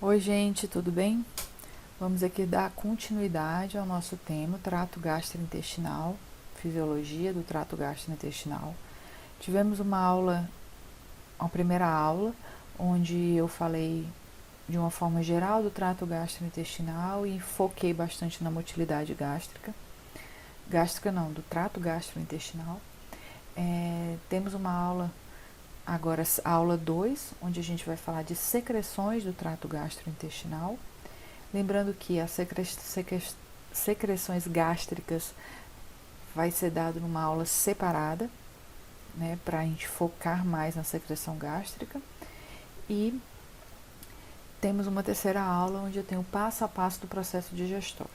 Oi, gente, tudo bem? Vamos aqui dar continuidade ao nosso tema, trato gastrointestinal, fisiologia do trato gastrointestinal. Tivemos uma primeira aula, onde eu falei de uma forma geral do trato gastrointestinal e foquei bastante na motilidade gástrica não, do trato gastrointestinal. Temos uma aula agora, a aula 2, onde a gente vai falar de secreções do trato gastrointestinal. Lembrando que as secreções gástricas vai ser dado numa aula separada, né, para a gente focar mais na secreção gástrica. E temos uma terceira aula onde eu tenho o passo a passo do processo digestório.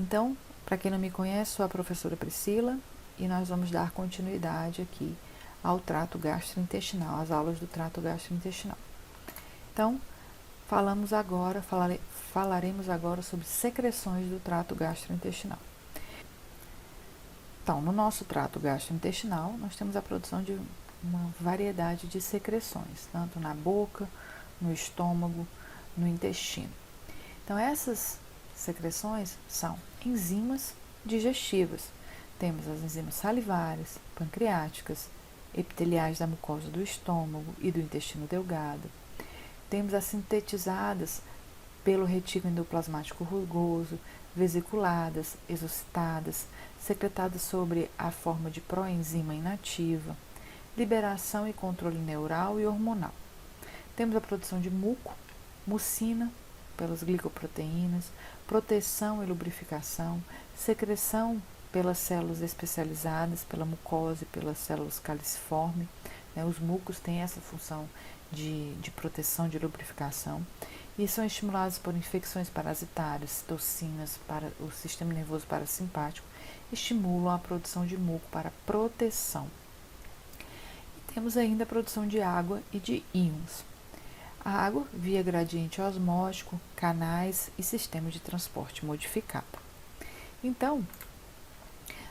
Então, para quem não me conhece, sou a professora Priscila e nós vamos dar continuidade aqui ao trato gastrointestinal, às aulas do trato gastrointestinal. Então, falaremos agora sobre secreções do trato gastrointestinal. Então, no nosso trato gastrointestinal, nós temos a produção de uma variedade de secreções, tanto na boca, no estômago, no intestino. Então, essas secreções são enzimas digestivas. Temos as enzimas salivares, pancreáticas, epiteliais da mucosa do estômago e do intestino delgado. Temos as sintetizadas pelo retículo endoplasmático rugoso, vesiculadas, exocitadas, secretadas sobre a forma de proenzima inativa, liberação e controle neural e hormonal. Temos a produção de muco, mucina, pelas glicoproteínas, proteção e lubrificação, secreção pelas células especializadas, pela mucosa e pelas células caliciforme. Os mucos têm essa função de proteção, de lubrificação, e são estimulados por infecções parasitárias, toxinas para o sistema nervoso parasimpático, estimulam a produção de muco para proteção. E temos ainda a produção de água e de íons. A água via gradiente osmótico, canais e sistema de transporte modificado. Então,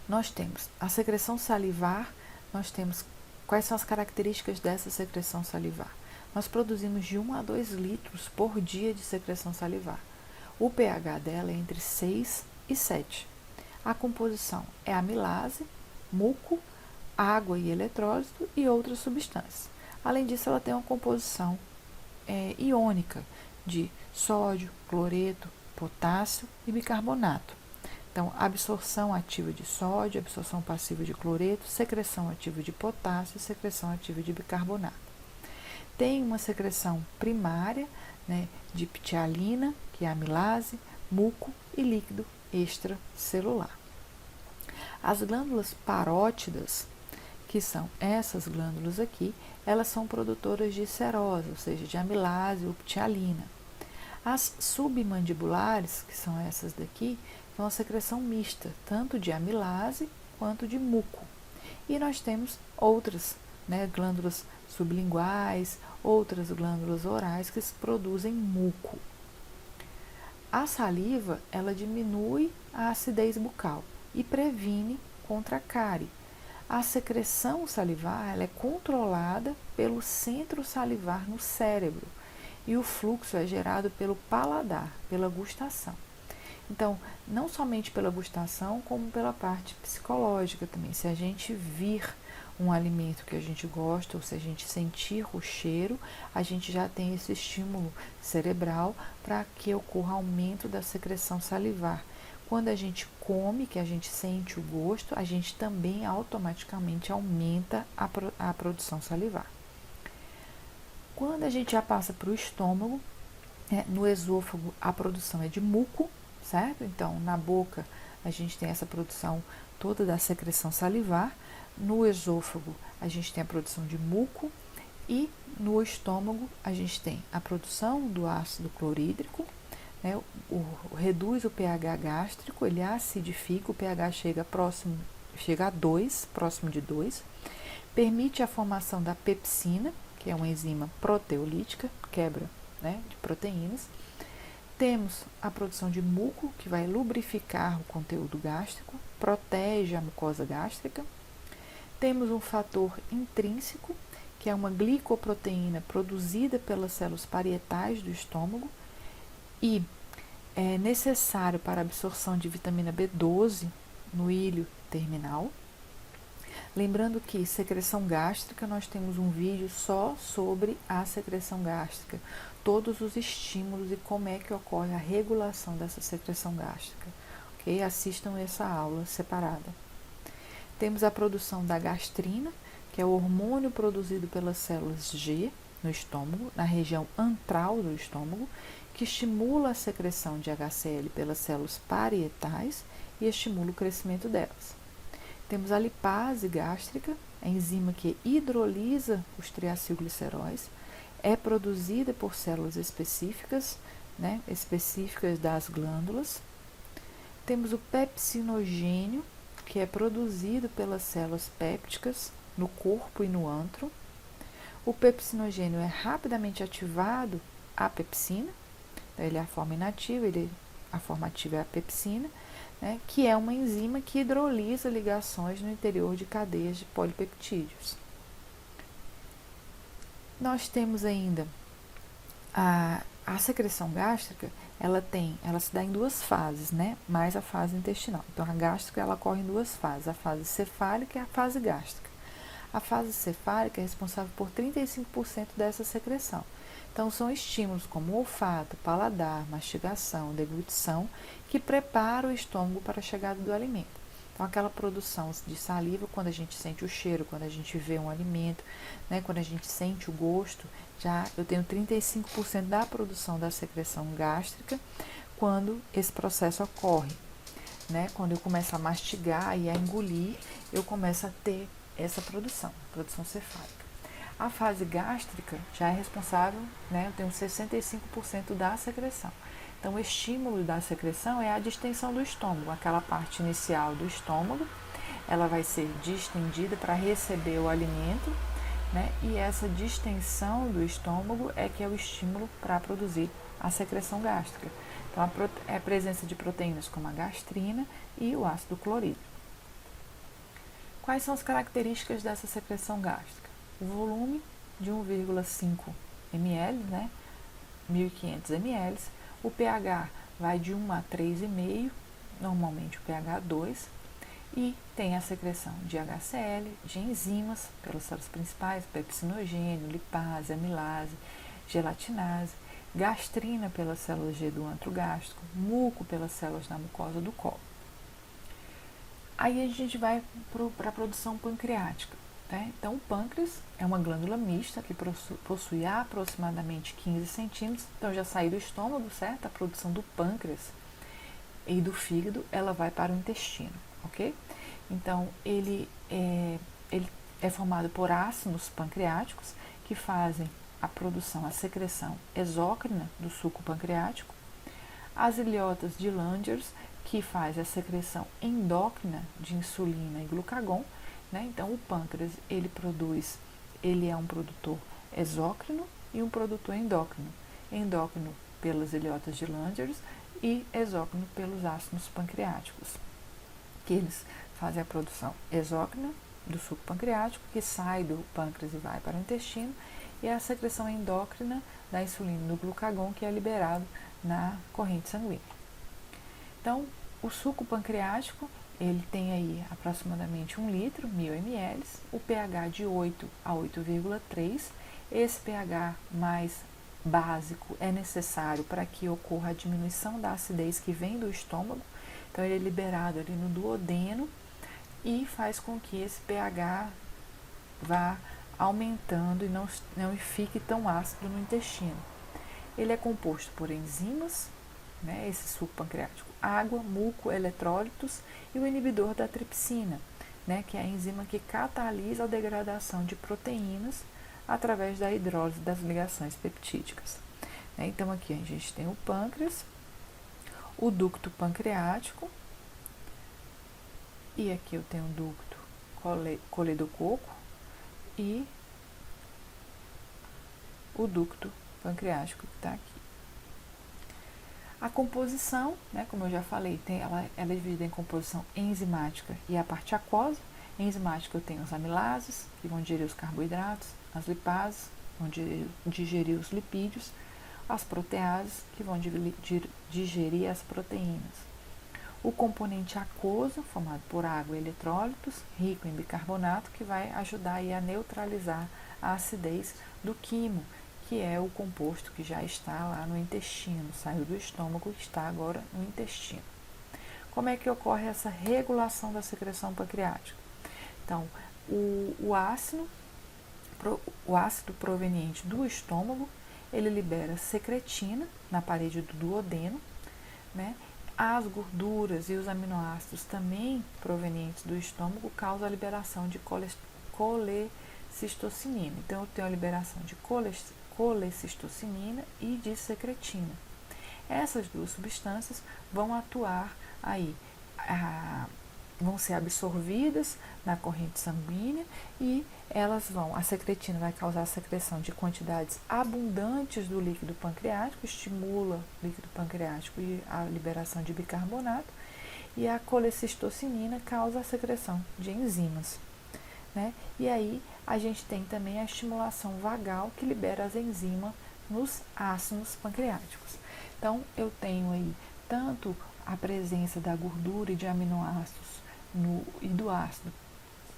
nós temos a secreção salivar, quais são as características dessa secreção salivar? Nós produzimos de 1 a 2 litros por dia de secreção salivar. O pH dela é entre 6 e 7. A composição é amilase, muco, água e eletrólito e outras substâncias. Além disso, ela tem uma composição iônica de sódio, cloreto, potássio e bicarbonato. Então, absorção ativa de sódio, absorção passiva de cloreto, secreção ativa de potássio e secreção ativa de bicarbonato. Tem uma secreção primária, de ptialina, que é a amilase, muco e líquido extracelular. As glândulas parótidas, que são essas glândulas aqui, elas são produtoras de serose, ou seja, de amilase ou ptialina. As submandibulares, que são essas daqui, são a secreção mista, tanto de amilase quanto de muco. E nós temos outras glândulas sublinguais, outras glândulas orais que produzem muco. A saliva, ela diminui a acidez bucal e previne contra a cárie. A secreção salivar, ela é controlada pelo centro salivar no cérebro e o fluxo é gerado pelo paladar, pela gustação. Então, não somente pela gustação, como pela parte psicológica também. Se a gente vir um alimento que a gente gosta, ou se a gente sentir o cheiro, a gente já tem esse estímulo cerebral para que ocorra aumento da secreção salivar. Quando a gente come, que a gente sente o gosto, a gente também automaticamente aumenta a produção salivar. Quando a gente já passa para o estômago, no esôfago a produção é de muco, certo? Então, na boca a gente tem essa produção toda da secreção salivar, no esôfago a gente tem a produção de muco e no estômago a gente tem a produção do ácido clorídrico, reduz o pH gástrico, ele acidifica, o pH chega a 2, próximo de 2, permite a formação da pepsina, que é uma enzima proteolítica, quebra de proteínas. Temos a produção de muco, que vai lubrificar o conteúdo gástrico, protege a mucosa gástrica. Temos um fator intrínseco, que é uma glicoproteína produzida pelas células parietais do estômago, e é necessário para a absorção de vitamina B12 no ilho terminal. Lembrando que secreção gástrica, nós temos um vídeo só sobre a secreção gástrica, todos os estímulos e como é que ocorre a regulação dessa secreção gástrica. Ok? Assistam essa aula separada. Temos a produção da gastrina, que é o hormônio produzido pelas células G no estômago, na região antral do estômago, que estimula a secreção de HCl pelas células parietais e estimula o crescimento delas. Temos a lipase gástrica, a enzima que hidrolisa os triacilgliceróis, é produzida por células específicas, específicas das glândulas. Temos o pepsinogênio, que é produzido pelas células pépticas no corpo e no antro. O pepsinogênio é rapidamente ativado a pepsina, então ele é a forma inativa, a forma ativa é a pepsina, que é uma enzima que hidrolisa ligações no interior de cadeias de polipeptídeos. Nós temos ainda a secreção gástrica, ela se dá em duas fases, mais a fase intestinal. Então, a gástrica, ela ocorre em duas fases, a fase cefálica e a fase gástrica. A fase cefálica é responsável por 35% dessa secreção. Então, são estímulos como olfato, paladar, mastigação, deglutição, que preparam o estômago para a chegada do alimento. Então, aquela produção de saliva, quando a gente sente o cheiro, quando a gente vê um alimento, quando a gente sente o gosto, já eu tenho 35% da produção da secreção gástrica quando esse processo ocorre. Quando eu começo a mastigar e a engolir, eu começo a ter essa produção cefálica. A fase gástrica já é responsável, eu tenho 65% da secreção. Então, o estímulo da secreção é a distensão do estômago, aquela parte inicial do estômago, ela vai ser distendida para receber o alimento, e essa distensão do estômago é que é o estímulo para produzir a secreção gástrica. Então, é a presença de proteínas como a gastrina e o ácido clorídrico. Quais são as características dessa secreção gástrica? O volume de 1,5 ml, 1.500 ml, o pH vai de 1 a 3,5, normalmente o pH 2, e tem a secreção de HCl, de enzimas pelas células principais, pepsinogênio, lipase, amilase, gelatinase, gastrina pelas células G do antro gástrico, muco pelas células da mucosa do colo. Aí a gente vai para a produção pancreática. Então, o pâncreas é uma glândula mista que possui aproximadamente 15 centímetros. Então, já saiu do estômago, certo? A produção do pâncreas e do fígado, ela vai para o intestino, ok? Então, ele é formado por ácidos pancreáticos que fazem a produção, a secreção exócrina do suco pancreático, as ilhotas de Langers, que faz a secreção endócrina de insulina e glucagon. Então, o pâncreas, ele é um produtor exócrino e um produtor endócrino. Endócrino pelas ilhotas de Langers e exócrino pelos ácidos pancreáticos, que eles fazem a produção exócrina do suco pancreático, que sai do pâncreas e vai para o intestino, e a secreção endócrina da insulina e do glucagon, que é liberado na corrente sanguínea. Então, o suco pancreático, ele tem aí aproximadamente 1 litro, 1.000 ml, o pH de 8 a 8,3. Esse pH mais básico é necessário para que ocorra a diminuição da acidez que vem do estômago. Então, ele é liberado ali no duodeno e faz com que esse pH vá aumentando e não fique tão ácido no intestino. Ele é composto por enzimas, esse suco pancreático, água, muco, eletrólitos e o inibidor da tripsina, que é a enzima que catalisa a degradação de proteínas através da hidrólise das ligações peptídicas. Então, aqui a gente tem o pâncreas, o ducto pancreático, e aqui eu tenho o ducto coledococo e o ducto pancreático que está aqui. A composição, como eu já falei, ela é dividida em composição enzimática e a parte aquosa. Enzimática eu tenho as amilases, que vão digerir os carboidratos, as lipases, vão digerir os lipídios, as proteases, que vão digerir as proteínas. O componente aquoso, formado por água e eletrólitos, rico em bicarbonato, que vai ajudar aí a neutralizar a acidez do quimo, que é o composto que já está lá no intestino, saiu do estômago e está agora no intestino. Como é que ocorre essa regulação da secreção pancreática? Então, o ácido proveniente do estômago, ele libera secretina na parede do duodeno, né? As gorduras e os aminoácidos também provenientes do estômago causam a liberação de colecistocinina. Então, eu tenho a liberação de colecistocinina e de secretina. Essas duas substâncias vão atuar aí, vão ser absorvidas na corrente sanguínea e a secretina vai causar a secreção de quantidades abundantes do líquido pancreático, estimula o líquido pancreático e a liberação de bicarbonato, e a colecistocinina causa a secreção de enzimas, né? E aí a gente tem também a estimulação vagal, que libera as enzimas nos ácidos pancreáticos. Então, eu tenho aí tanto a presença da gordura e de aminoácidos e do ácido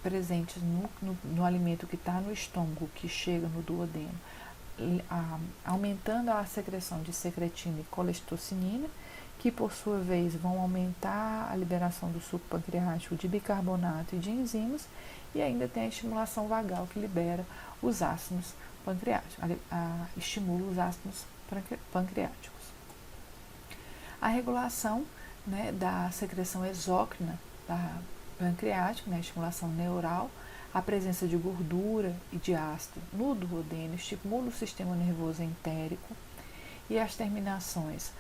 presentes no alimento que está no estômago, que chega no duodeno, aumentando a secreção de secretina e colecistocinina, que por sua vez vão aumentar a liberação do suco pancreático de bicarbonato e de enzimas, e ainda tem a estimulação vagal, que libera os ácidos pancreáticos, estimula os ácidos pancreáticos. A regulação, né, da secreção exócrina pancreática, né, estimulação neural, a presença de gordura e de ácido no duodeno estimula o sistema nervoso entérico, e as terminações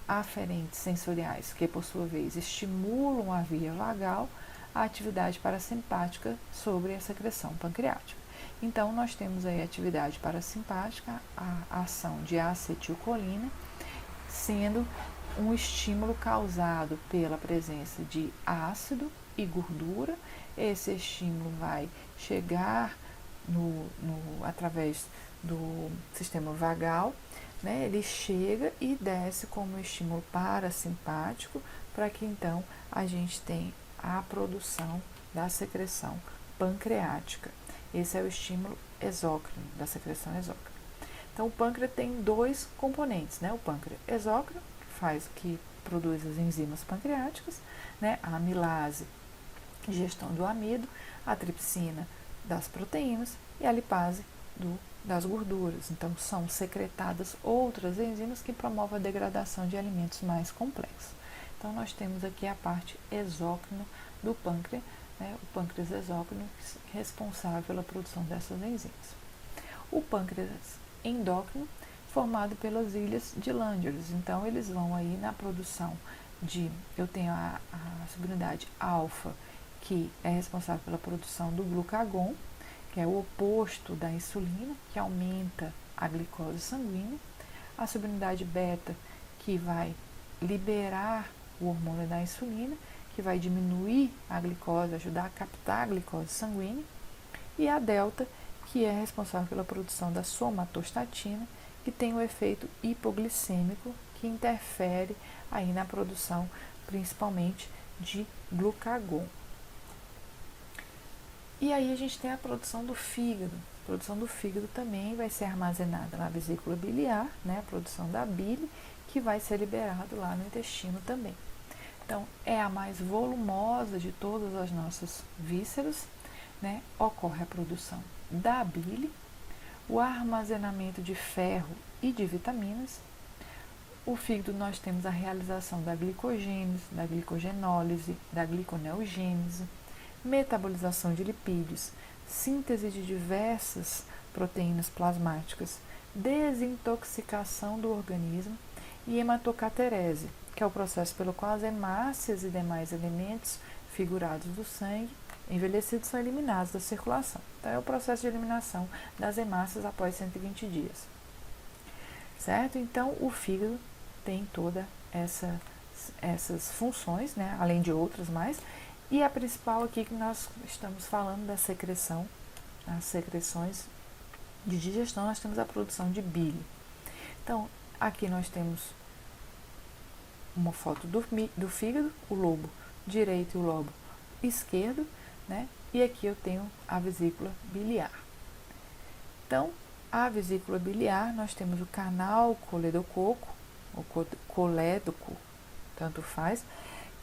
aferentes sensoriais, que por sua vez estimulam a via vagal, a atividade parasimpática sobre a secreção pancreática. Então, nós temos aí a atividade parasimpática, a ação de acetilcolina, sendo um estímulo causado pela presença de ácido e gordura. Esse estímulo vai chegar através do sistema vagal, né? Ele chega e desce como estímulo parasimpático, para que então a gente tenha a produção da secreção pancreática. Esse é o estímulo exócrino, da secreção exócrina. Então, o pâncreas tem dois componentes, né? O pâncreas exócrino, que produz as enzimas pancreáticas, né? A amilase, digestão do amido, a tripsina, das proteínas, e a lipase, das gorduras. Então, são secretadas outras enzimas que promovem a degradação de alimentos mais complexos. Então, nós temos aqui a parte exócrina do pâncreas, né? O pâncreas exócrino, responsável pela produção dessas enzimas. O pâncreas endócrino, formado pelas ilhas de Langerhans. Então, eles vão aí na produção eu tenho a subunidade alfa, que é responsável pela produção do glucagon, que é o oposto da insulina, que aumenta a glicose sanguínea. A subunidade beta, que vai liberar o hormônio da insulina, que vai diminuir a glicose, ajudar a captar a glicose sanguínea. E a delta, que é responsável pela produção da somatostatina, que tem o efeito hipoglicêmico, que interfere aí na produção, principalmente, de glucagon. E aí a gente tem a produção do fígado. A produção do fígado também vai ser armazenada na vesícula biliar, né? A produção da bile, que vai ser liberado lá no intestino também. Então, é a mais volumosa de todas as nossas vísceras, né? Ocorre a produção da bile, o armazenamento de ferro e de vitaminas. O fígado, nós temos a realização da glicogênese, da glicogenólise, da gliconeogênese, metabolização de lipídios, síntese de diversas proteínas plasmáticas, desintoxicação do organismo e hematocaterese, que é o processo pelo qual as hemácias e demais elementos figurados do sangue envelhecidos são eliminados da circulação. Então, é o processo de eliminação das hemácias após 120 dias. Certo? Então, o fígado tem todas essas funções, né? Além de outras mais. E a principal aqui que nós estamos falando da secreção, as secreções de digestão, nós temos a produção de bile. Então, Aqui nós temos uma foto do fígado, o lobo direito e o lobo esquerdo, né? E aqui eu tenho a vesícula biliar. Então, a vesícula biliar, nós temos o canal coledococo, ou colédoco, tanto faz,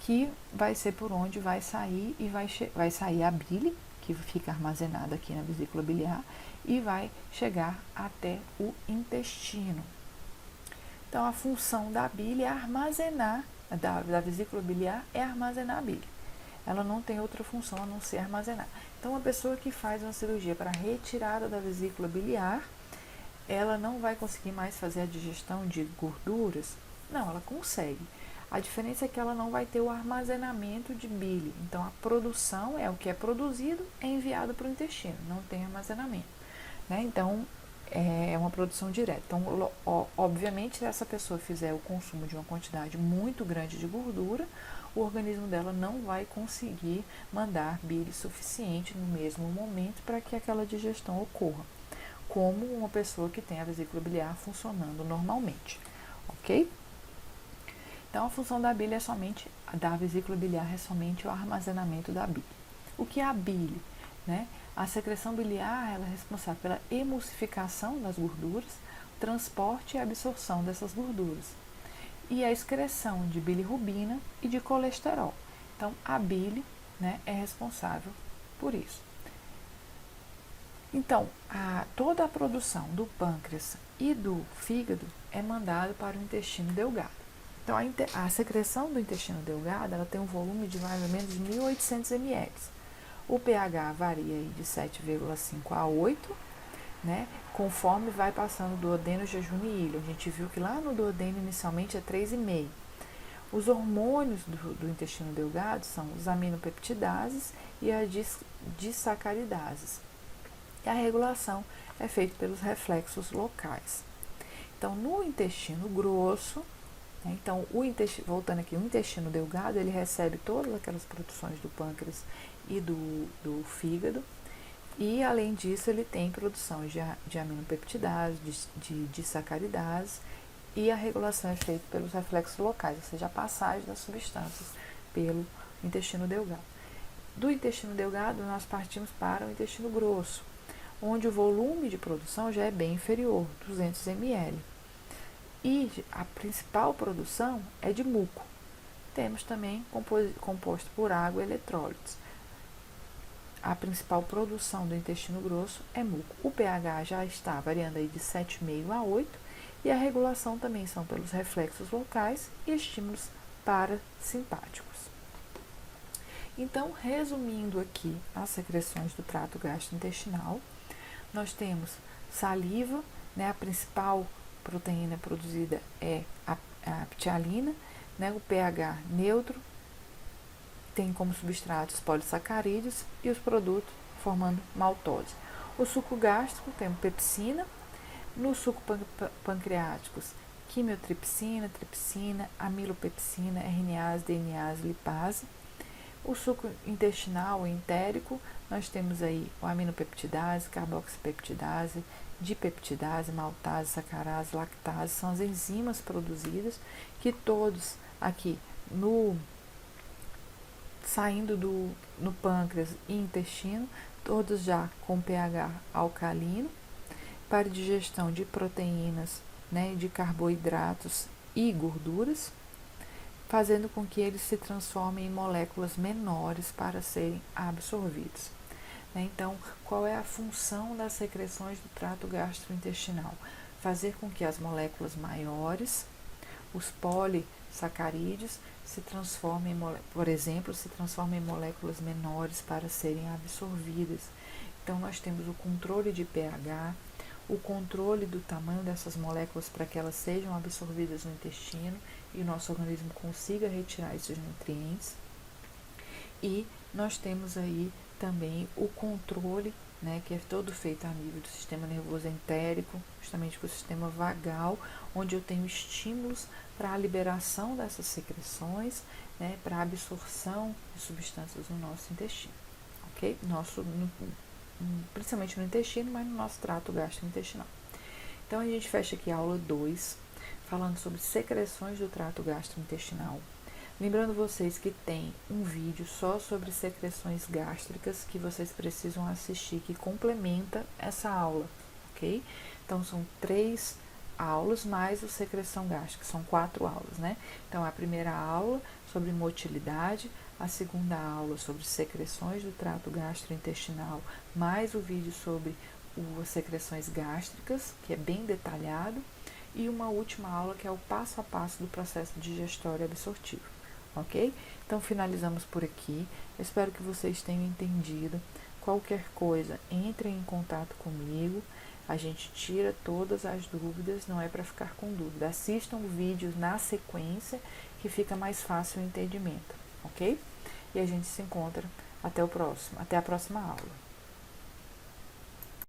que vai ser por onde vai sair e vai sair a bile, que fica armazenada aqui na vesícula biliar, e vai chegar até o intestino. Então, a função da bile é armazenar, da vesícula biliar é armazenar a bile. Ela não tem outra função a não ser armazenar. Então, uma pessoa que faz uma cirurgia para retirada da vesícula biliar, ela não vai conseguir mais fazer a digestão de gorduras? Não, ela consegue. A diferença é que ela não vai ter o armazenamento de bile. Então, a produção é o que é produzido, é enviado para o intestino, não tem armazenamento, né? Então, é uma produção direta. Então, obviamente, se essa pessoa fizer o consumo de uma quantidade muito grande de gordura, o organismo dela não vai conseguir mandar bile suficiente no mesmo momento para que aquela digestão ocorra, como uma pessoa que tem a vesícula biliar funcionando normalmente, ok? Então, a função da bile da vesícula biliar é somente o armazenamento da bile. O que é a bile, né? A secreção biliar ela é responsável pela emulsificação das gorduras, transporte e absorção dessas gorduras, e a excreção de bilirrubina e de colesterol. Então, a bile, né, é responsável por isso. Então, toda a produção do pâncreas e do fígado é mandada para o intestino delgado. Então, a secreção do intestino delgado ela tem um volume de mais ou menos 1.800 ml. O pH varia de 7,5 a 8, né, conforme vai passando do duodeno, jejum e ilha. A gente viu que lá no duodeno inicialmente é 3,5. Os hormônios do intestino delgado são os aminopeptidases e as disacaridases. E a regulação é feita pelos reflexos locais. Então, no intestino grosso, né, então, voltando aqui, o intestino delgado, ele recebe todas aquelas produções do pâncreas e do fígado, e além disso ele tem produção de aminopeptidase, de disacaridases, e a regulação é feita pelos reflexos locais, ou seja, a passagem das substâncias pelo intestino delgado. Do intestino delgado nós partimos para o intestino grosso, onde o volume de produção já é bem inferior, 200 ml. E a principal produção é de muco. Temos também composto por água e eletrólitos. A principal produção do intestino grosso é muco. O pH já está variando aí de 7,5 a 8 e a regulação também são pelos reflexos locais e estímulos parasimpáticos. Então, resumindo aqui as secreções do trato gastrointestinal, nós temos saliva, né, a principal proteína produzida é a ptialina, né, o pH neutro, tem como substratos polissacarídeos e os produtos formando maltose. O suco gástrico tem pepsina, no suco pancreáticos, quimiotripsina, tripsina, amilopepsina, RNase, DNase, lipase. O suco intestinal entérico, nós temos aí o aminopeptidase, carboxipeptidase, dipeptidase, maltase, sacarase, lactase, são as enzimas produzidas que todos aqui saindo no pâncreas e intestino, todos já com pH alcalino, para digestão de proteínas, né, de carboidratos e gorduras, fazendo com que eles se transformem em moléculas menores para serem absorvidos. Então, qual é a função das secreções do trato gastrointestinal? Fazer com que as moléculas maiores, os polissacarídeos, se transformem, por exemplo, se transformem em moléculas menores para serem absorvidas. Então, nós temos o controle de pH, o controle do tamanho dessas moléculas para que elas sejam absorvidas no intestino e o nosso organismo consiga retirar esses nutrientes. E nós temos aí também o controle, né, que é todo feito a nível do sistema nervoso entérico, justamente com o sistema vagal, onde eu tenho estímulos para a liberação dessas secreções, né, para a absorção de substâncias no nosso intestino, ok? Principalmente no intestino, mas no nosso trato gastrointestinal. Então, a gente fecha aqui a aula 2, falando sobre secreções do trato gastrointestinal. Lembrando vocês que tem um vídeo só sobre secreções gástricas que vocês precisam assistir, que complementa essa aula, ok? Então, são 3 aulas mais o secreção gástrica, são 4 aulas, né? Então, a primeira aula sobre motilidade, a segunda aula sobre secreções do trato gastrointestinal, mais o vídeo sobre as secreções gástricas, que é bem detalhado, e uma última aula que é o passo a passo do processo digestório absortivo, ok? Então, finalizamos por aqui. Eu espero que vocês tenham entendido. Qualquer coisa, entrem em contato comigo. A gente tira todas as dúvidas, não é para ficar com dúvida. Assistam vídeos na sequência, que fica mais fácil o entendimento, ok? E a gente se encontra até a próxima aula.